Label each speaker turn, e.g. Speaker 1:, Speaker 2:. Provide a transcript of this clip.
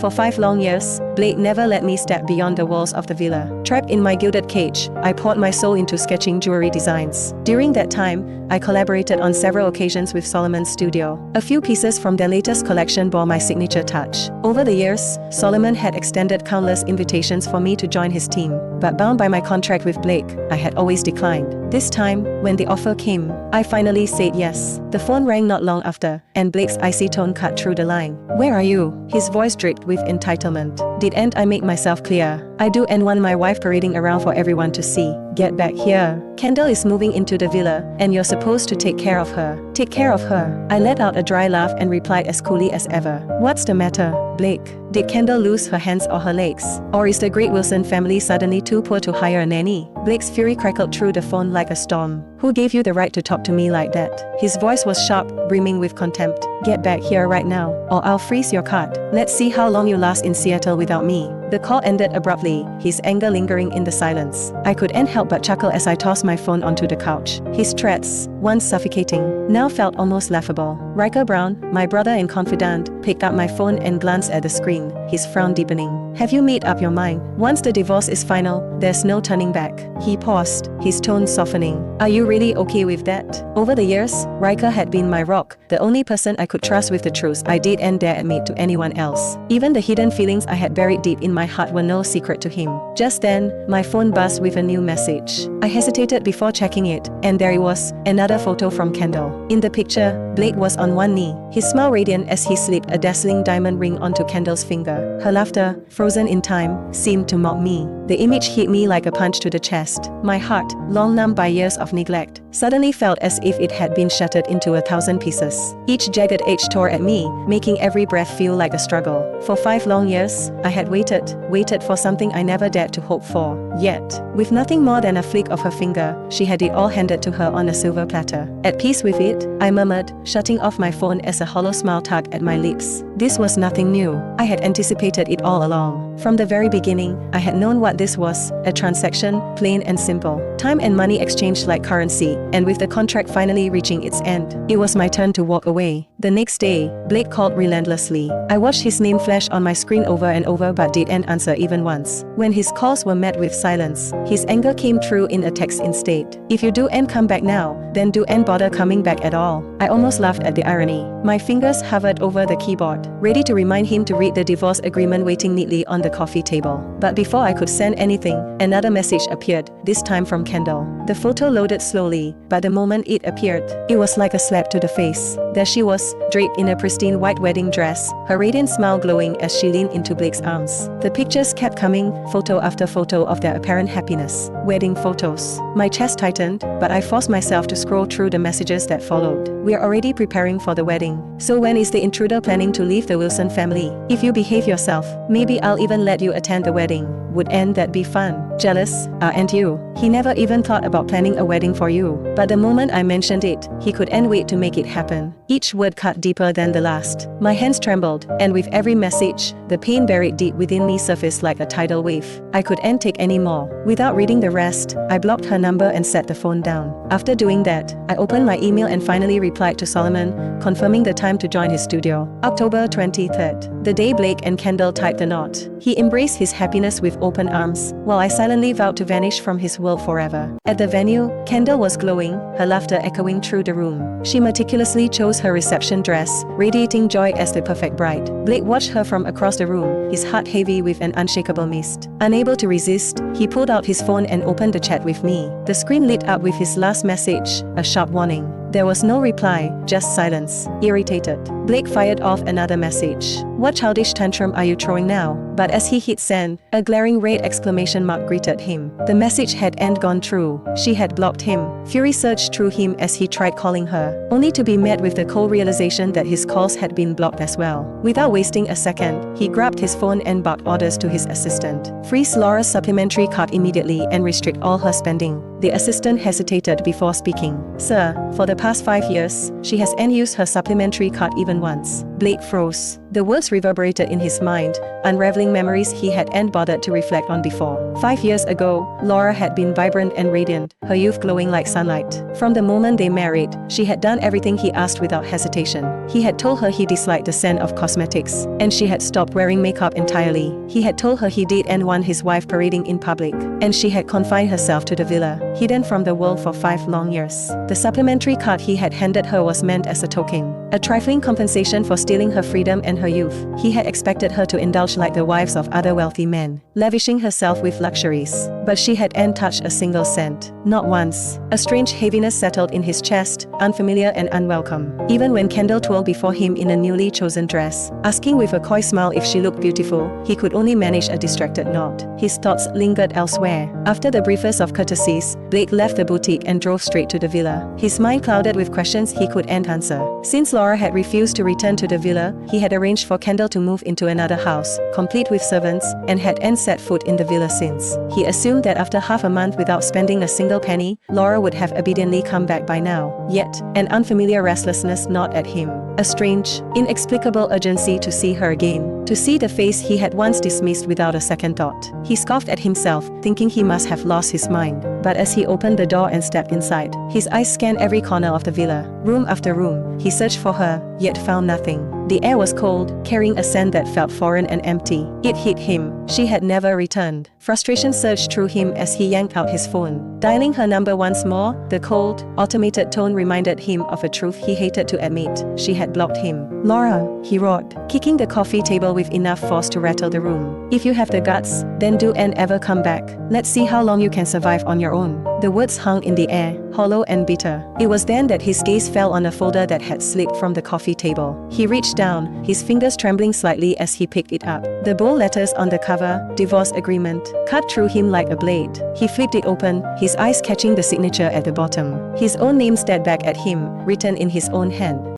Speaker 1: For 5 long years, Blake never let me step beyond the walls of the villa. Trapped in my gilded cage, I poured my soul into sketching jewelry designs. During that time, I collaborated on several occasions with Solomon's studio. A few pieces from their latest collection bore my signature touch. Over the years, Solomon had extended countless invitations for me to join his team, but bound by my contract with Blake, I had always declined. This time, when the offer came, I finally said yes. The phone rang not long after, and Blake's icy tone cut through the line. "Where are you?" His voice dripped with entitlement. "Didn't I make myself clear? I do and want my wife parading around for everyone to see. Get back here. Kendall is moving into the villa, and you're supposed to take care of her." "Take care of her?" I let out a dry laugh and replied as coolly as ever. "What's the matter, Blake? Did Kendall lose her hands or her legs? Or is the Great Wilson family suddenly too poor to hire a nanny?" Blake's fury crackled through the phone like a storm. "Who gave you the right to talk to me like that?" His voice was sharp, brimming with contempt. "Get back here right now, or I'll freeze your card. Let's see how long you last in Seattle without me." The call ended abruptly, his anger lingering in the silence. I couldn't help but chuckle as I tossed my phone onto the couch. His threats, once suffocating, now felt almost laughable. Riker Brown, my brother and confidant, picked up my phone and glanced at the screen, his frown deepening. "Have you made up your mind? Once the divorce is final, there's no turning back." He paused, his tone softening. "Are you really okay with that?" Over the years, Riker had been my rock, the only person I could trust with the truths I didn't dare admit to anyone else. Even the hidden feelings I had buried deep in my heart were no secret to him. Just then, my phone buzzed with a new message. I hesitated before checking it, and there it was, another photo from Kendall. In the picture, Blake was on one knee, his smile radiant as he slipped a dazzling diamond ring onto Kendall's finger. Her laughter, frozen in time, seemed to mock me. The image hit me like a punch to the chest. My heart, long numb by years of neglect, suddenly felt as if it had been shattered into 1,000 pieces. Each jagged edge tore at me, making every breath feel like a struggle. For 5 long years, I had waited for something I never dared to hope for. Yet, with nothing more than a flick of her finger, she had it all handed to her on a silver platter. At peace with it, I murmured, shutting off my phone as a hollow smile tugged at my lips. This was nothing new. I had anticipated it all along. From the very beginning, I had known what this was, a transaction, plain and simple. Time and money exchanged like currency, and with the contract finally reaching its end, it was my turn to walk away. The next day, Blake called relentlessly. I watched his name flash on my screen over and over but didn't answer even once. When his calls were met with silence, his anger came through in a text instead. "If you don't come back now, then don't bother coming back at all." I almost laughed at the irony. My fingers hovered over the keyboard, ready to remind him to read the divorce agreement waiting neatly on the coffee table. But before I could send anything, another message appeared, this time from Kendall. The photo loaded slowly, but the moment it appeared, it was like a slap to the face. There she was, draped in a pristine white wedding dress, her radiant smile glowing as she leaned into Blake's arms. The pictures kept coming, photo after photo of their apparent happiness. Wedding photos. My chest tightened, but I forced myself to scroll through the messages that followed. "We're already preparing for the wedding. So when is the intruder planning to leave the Wilson family? If you behave yourself, maybe I'll even let you attend the wedding. Wouldn't that be fun? Jealous, aren't you? He never even thought about planning a wedding for you. But the moment I mentioned it, he couldn't wait to make it happen." Each word cut deeper than the last. My hands trembled, and with every message, the pain buried deep within me surfaced like a tidal wave. I couldn't take any more. Without reading the rest, I blocked her number and set the phone down. After doing that, I opened my email and finally replied to Solomon, confirming the time to join his studio. October 23rd. The day Blake and Kendall tied the knot. He embraced his happiness with open arms, while I silently vowed to vanish from his world forever. At the venue, Kendall was glowing, her laughter echoing through the room. She meticulously chose her reception dress, radiating joy as the perfect bride. Blake watched her from across the room, his heart heavy with an unshakable mist. Unable to resist, he pulled out his phone and opened the chat with me. The screen lit up with his last message, a sharp warning. There was no reply, just silence. Irritated, Blake fired off another message. "What childish tantrum are you throwing now?" But as he hit send, a glaring red exclamation mark greeted him. The message hadn't gone through. She had blocked him. Fury surged through him as he tried calling her, only to be met with the cold realization that his calls had been blocked as well. Without wasting a second, he grabbed his phone and barked orders to his assistant. "Freeze Laura's supplementary card immediately and restrict all her spending." The assistant hesitated before speaking. "Sir, for the past 5 years, she hasn't used her supplementary card even once." Blake froze. The words reverberated in his mind, unraveling memories he hadn't bothered to reflect on before. 5 years ago, Laura had been vibrant and radiant, her youth glowing like sunlight. From the moment they married, she had done everything he asked without hesitation. He had told her he disliked the scent of cosmetics, and she had stopped wearing makeup entirely. He had told her he didn't want his wife parading in public, and she had confined herself to the villa, hidden from the world for 5 long years. The supplementary card he had handed her was meant as a token, a trifling compensation for stealing her freedom and her youth. He had expected her to indulge like the wives of other wealthy men, lavishing herself with luxuries. But she hadn't touched a single cent. Not once. A strange heaviness settled in his chest, unfamiliar and unwelcome. Even when Kendall twirled before him in a newly chosen dress, asking with a coy smile if she looked beautiful, he could only manage a distracted nod. His thoughts lingered elsewhere. After the briefest of courtesies, Blake left the boutique and drove straight to the villa, his mind clouded with questions he couldn't answer. Since Laura had refused to return to the villa, he had arranged for Kendall to move into another house, complete with servants, and hadn't set foot in the villa since. He assumed that after half a month without spending a single penny, Laura would have obediently come back by now. Yet, an unfamiliar restlessness gnawed at him. A strange, inexplicable urgency to see her again, to see the face he had once dismissed without a second thought. He scoffed at himself, thinking he must have lost his mind. But as he opened the door and stepped inside, his eyes scanned every corner of the villa, room after room. He searched for her, yet found nothing. The air was cold, carrying a scent that felt foreign and empty. It hit him. She had never returned. Frustration surged through him as he yanked out his phone. Dialing her number once more, the cold, automated tone reminded him of a truth he hated to admit. She had blocked him. "Laura," he roared, kicking the coffee table with enough force to rattle the room. "If you have the guts, then do and ever come back. Let's see how long you can survive on your own." The words hung in the air, hollow and bitter. It was then that his gaze fell on a folder that had slipped from the coffee table. He reached down, his fingers trembling slightly as he picked it up. The bold letters on the cover, "Divorce Agreement," cut through him like a blade. He flipped it open, his eyes catching the signature at the bottom. His own name stared back at him, written in his own hand.